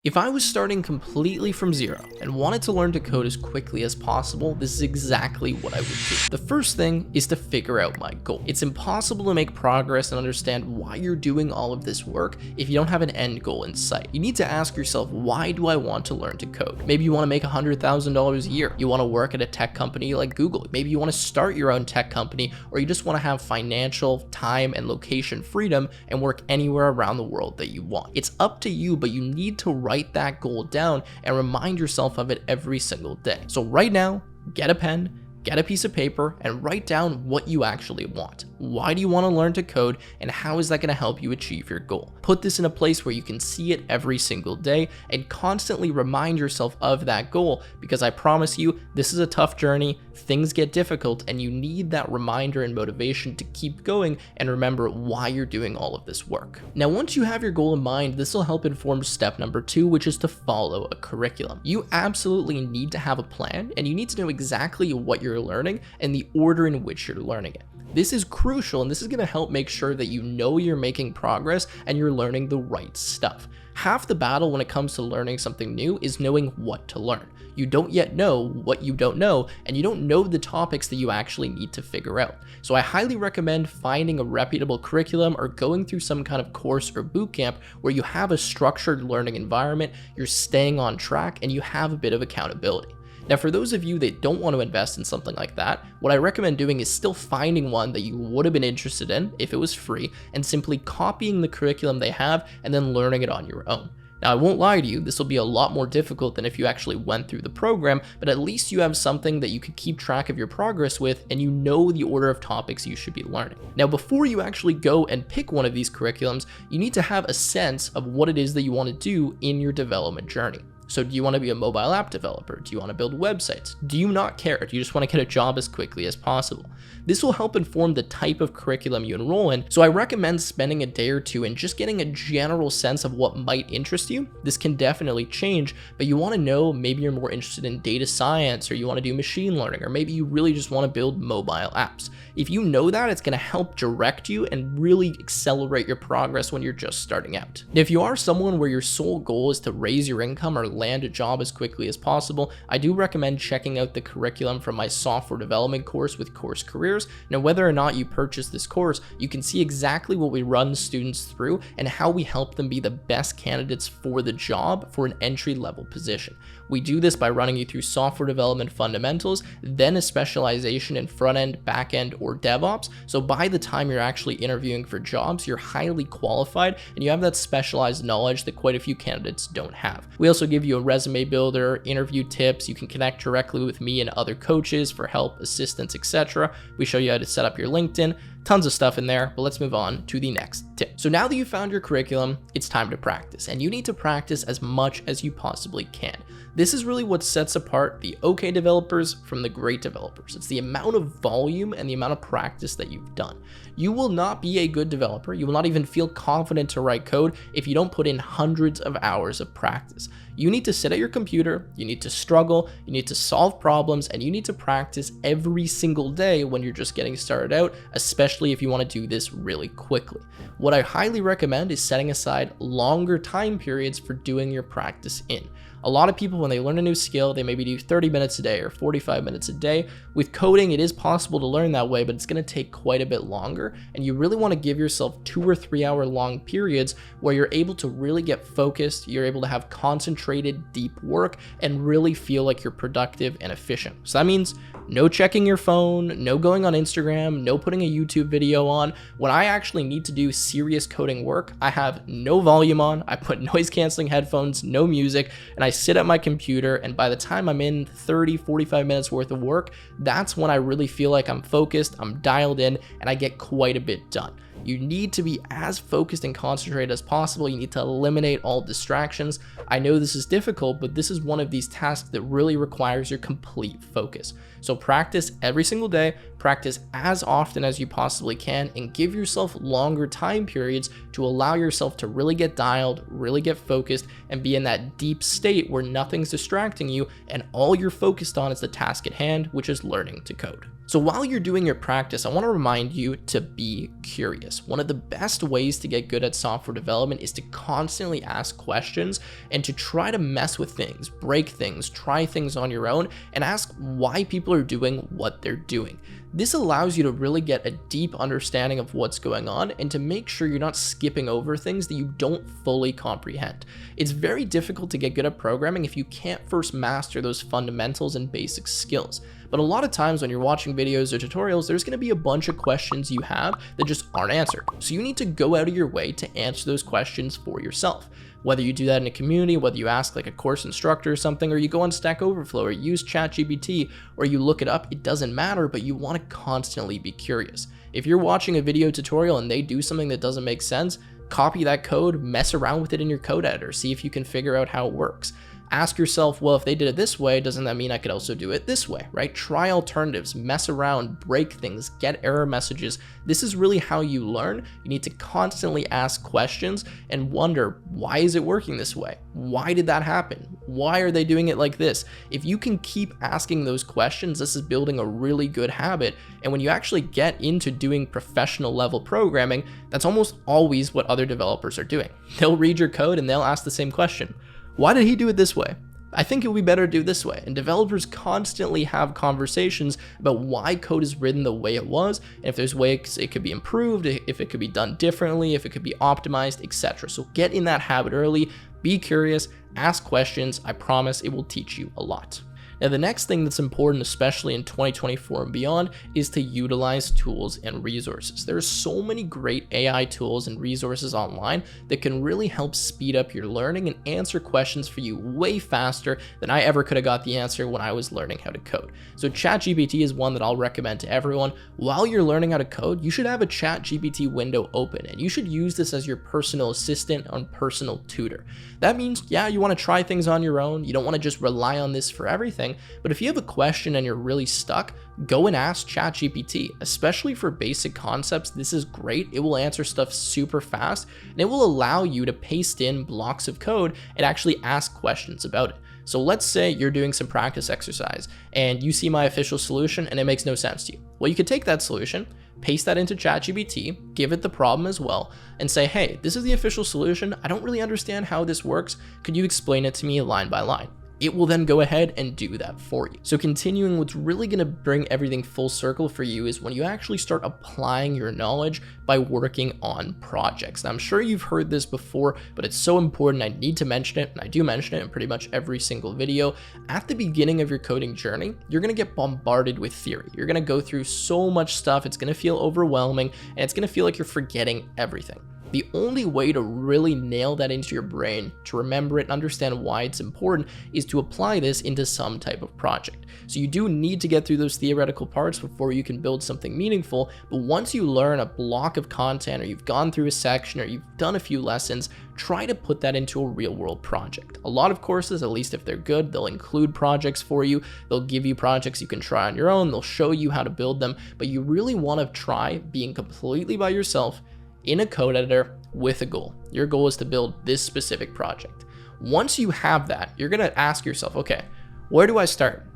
If I was starting completely from zero and wanted to learn to code as quickly as possible, this is exactly what I would do. The first thing is to figure out my goal. It's impossible to make progress and understand why you're doing all of this work if you don't have an end goal in sight. You need to ask yourself, why do I want to learn to code? Maybe you want to make $100,000 a year. You want to work at a tech company like Google. Maybe you want to start your own tech company, or you just want to have financial, time, and location freedom and work anywhere around the world that you want. It's up to you, but you need to write that goal down and remind yourself of it every single day. So right now, get a pen, get a piece of paper, and write down what you actually want. Why do you want to learn to code, and how is that going to help you achieve your goal? Put this in a place where you can see it every single day and constantly remind yourself of that goal, because I promise you, this is a tough journey, things get difficult, and you need that reminder and motivation to keep going and remember why you're doing all of this work. Now, once you have your goal in mind, this will help inform step number 2, which is to follow a curriculum. You absolutely need to have a plan, and you need to know exactly what you're learning and the order in which you're learning it. This is crucial, and this is going to help make sure that you know you're making progress and you're learning the right stuff. Half the battle when it comes to learning something new is knowing what to learn. You don't yet know what you don't know, and you don't know the topics that you actually need to figure out. So I highly recommend finding a reputable curriculum or going through some kind of course or bootcamp where you have a structured learning environment, you're staying on track, and you have a bit of accountability. Now, for those of you that don't want to invest in something like that, what I recommend doing is still finding one that you would have been interested in if it was free and simply copying the curriculum they have and then learning it on your own. Now, I won't lie to you, this will be a lot more difficult than if you actually went through the program, but at least you have something that you can keep track of your progress with, and you know the order of topics you should be learning. Now, before you actually go and pick one of these curriculums, you need to have a sense of what it is that you want to do in your development journey. So do you want to be a mobile app developer? Do you want to build websites? Do you not care? Do you just want to get a job as quickly as possible? This will help inform the type of curriculum you enroll in, so I recommend spending a day or two and just getting a general sense of what might interest you. This can definitely change, but you want to know maybe you're more interested in data science, or you want to do machine learning, or maybe you really just want to build mobile apps. If you know that, it's going to help direct you and really accelerate your progress when you're just starting out. If you are someone where your sole goal is to raise your income or land a job as quickly as possible, I do recommend checking out the curriculum from my software development course with Course Careers. Now, whether or not you purchase this course, you can see exactly what we run students through and how we help them be the best candidates for the job for an entry-level position. We do this by running you through software development fundamentals, then a specialization in front-end, back-end, or DevOps. So by the time you're actually interviewing for jobs, you're highly qualified and you have that specialized knowledge that quite a few candidates don't have. We also give you a resume builder, interview tips. You can connect directly with me and other coaches for help, assistance, etc. We show you how to set up your LinkedIn. Tons of stuff in there, but let's move on to the next tip. So now that you've found your curriculum, it's time to practice, and you need to practice as much as you possibly can. This is really what sets apart the okay developers from the great developers. It's the amount of volume and the amount of practice that you've done. You will not be a good developer. You will not even feel confident to write code if you don't put in hundreds of hours of practice. You need to sit at your computer, you need to struggle, you need to solve problems, and you need to practice every single day when you're just getting started out, especially if you want to do this really quickly. What I highly recommend is setting aside longer time periods for doing your practice in. A lot of people, when they learn a new skill, they maybe do 30 minutes a day or 45 minutes a day. With coding, it is possible to learn that way, but it's going to take quite a bit longer. And you really want to give yourself 2 or 3 hour long periods where you're able to really get focused, you're able to have concentrated, deep work, and really feel like you're productive and efficient. So that means no checking your phone, no going on Instagram, no putting a YouTube video on. When I actually need to do serious coding work, I have no volume on, I put noise canceling headphones, no music, and I sit at my computer, and by the time I'm in 30-45 minutes worth of work, that's when I really feel like I'm focused, I'm dialed in, and I get quite a bit done. You need to be as focused and concentrated as possible. You need to eliminate all distractions. I know this is difficult, but this is one of these tasks that really requires your complete focus. So practice every single day, practice as often as you possibly can, and give yourself longer time periods to allow yourself to really get dialed, really get focused, and be in that deep state where nothing's distracting you and all you're focused on is the task at hand, which is learning to code. So while you're doing your practice, I want to remind you to be curious. One of the best ways to get good at software development is to constantly ask questions and to try to mess with things, break things, try things on your own, and ask why people are doing what they're doing. This allows you to really get a deep understanding of what's going on and to make sure you're not skipping over things that you don't fully comprehend. It's very difficult to get good at programming if you can't first master those fundamentals and basic skills. But a lot of times when you're watching videos or tutorials, there's going to be a bunch of questions you have that just aren't answered. So you need to go out of your way to answer those questions for yourself. Whether you do that in a community, whether you ask like a course instructor or something, or you go on Stack Overflow or use ChatGPT, or you look it up, it doesn't matter, but you want to constantly be curious. If you're watching a video tutorial and they do something that doesn't make sense, copy that code, mess around with it in your code editor, see if you can figure out how it works. Ask yourself, well, if they did it this way, doesn't that mean I could also do it this way, right? Try alternatives, mess around, break things, get error messages. This is really how you learn. You need to constantly ask questions and wonder, why is it working this way? Why did that happen? Why are they doing it like this? If you can keep asking those questions, this is building a really good habit. And when you actually get into doing professional level programming, that's almost always what other developers are doing. They'll read your code and they'll ask the same question. Why did he do it this way? I think it would be better to do this way. And developers constantly have conversations about why code is written the way it was, and if there's ways it could be improved, if it could be done differently, if it could be optimized, etc. So get in that habit early, be curious, ask questions. I promise it will teach you a lot. Now, the next thing that's important, especially in 2024 and beyond, is to utilize tools and resources. There are so many great AI tools and resources online that can really help speed up your learning and answer questions for you way faster than I ever could have got the answer when I was learning how to code. So ChatGPT is one that I'll recommend to everyone. While you're learning how to code, you should have a ChatGPT window open, and you should use this as your personal assistant and personal tutor. That means, yeah, you want to try things on your own. You don't want to just rely on this for everything. But if you have a question and you're really stuck, go and ask ChatGPT. Especially for basic concepts, this is great. It will answer stuff super fast, and it will allow you to paste in blocks of code and actually ask questions about it. So let's say you're doing some practice exercise and you see my official solution and it makes no sense to you. Well, you could take that solution, paste that into ChatGPT, give it the problem as well, and say, hey, this is the official solution. I don't really understand how this works. Could you explain it to me line by line? It will then go ahead and do that for you. So continuing, what's really gonna bring everything full circle for you is when you actually start applying your knowledge by working on projects. Now, I'm sure you've heard this before, but it's so important. I need to mention it, and I do mention it in pretty much every single video. At the beginning of your coding journey, you're gonna get bombarded with theory. You're gonna go through so much stuff. It's gonna feel overwhelming, and it's gonna feel like you're forgetting everything. The only way to really nail that into your brain, to remember it and understand why it's important, is to apply this into some type of project. So you do need to get through those theoretical parts before you can build something meaningful, but once you learn a block of content, or you've gone through a section, or you've done a few lessons, try to put that into a real world project. A lot of courses, at least if they're good, they'll include projects for you. They'll give you projects you can try on your own. They'll show you how to build them, but you really want to try being completely by yourself in a code editor with a goal. Your goal is to build this specific project. Once you have that, you're gonna ask yourself, okay, where do I start?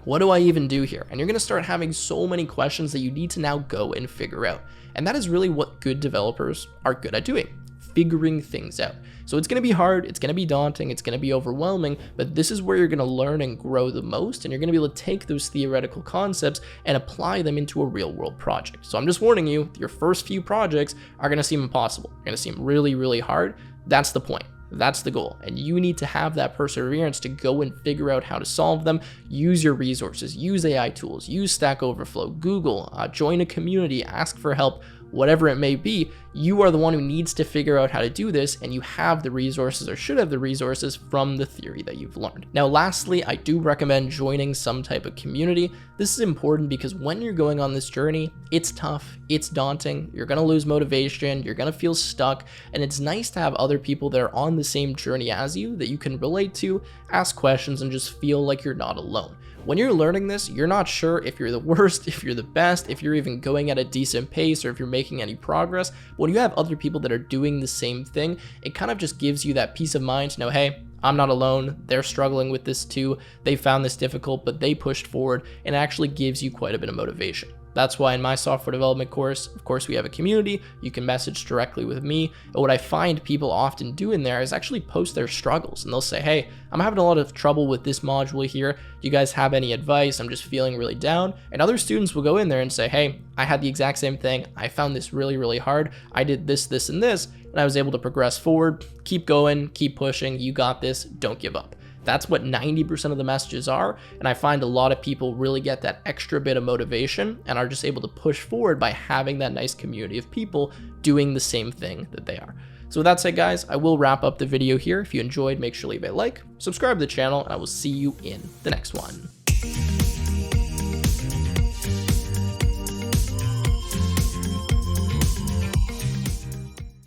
What do I even do here? And you're gonna start having so many questions that you need to now go and figure out. And that is really what good developers are good at doing, figuring things out. So it's gonna be hard, it's gonna be daunting, it's gonna be overwhelming, but this is where you're gonna learn and grow the most, and you're gonna be able to take those theoretical concepts and apply them into a real world project. So I'm just warning you, your first few projects are gonna seem impossible. They're gonna seem really, really hard. That's the point. That's the goal. And you need to have that perseverance to go and figure out how to solve them. Use your resources, use AI tools, use Stack Overflow, Google, join a community, ask for help, whatever it may be. You are the one who needs to figure out how to do this, and you have the resources, or should have the resources, from the theory that you've learned. Now, lastly, I do recommend joining some type of community. This is important because when you're going on this journey, it's tough, it's daunting, you're gonna lose motivation, you're gonna feel stuck, and it's nice to have other people that are on the same journey as you that you can relate to, ask questions, and just feel like you're not alone. When you're learning this, you're not sure if you're the worst, if you're the best, if you're even going at a decent pace, or if you're making any progress. When you have other people that are doing the same thing, it kind of just gives you that peace of mind to know, hey, I'm not alone. They're struggling with this too. They found this difficult, but they pushed forward, and it actually gives you quite a bit of motivation. That's why in my software development course, of course, we have a community. You can message directly with me. And what I find people often do in there is actually post their struggles. And they'll say, hey, I'm having a lot of trouble with this module here. Do you guys have any advice? I'm just feeling really down. And other students will go in there and say, hey, I had the exact same thing. I found this really, really hard. I did this, this, and this, and I was able to progress forward. Keep going, keep pushing. You got this. Don't give up. That's what 90% of the messages are, and I find a lot of people really get that extra bit of motivation and are just able to push forward by having that nice community of people doing the same thing that they are. So with that said, guys, I will wrap up the video here. If you enjoyed, make sure to leave a like, subscribe to the channel, and I will see you in the next one.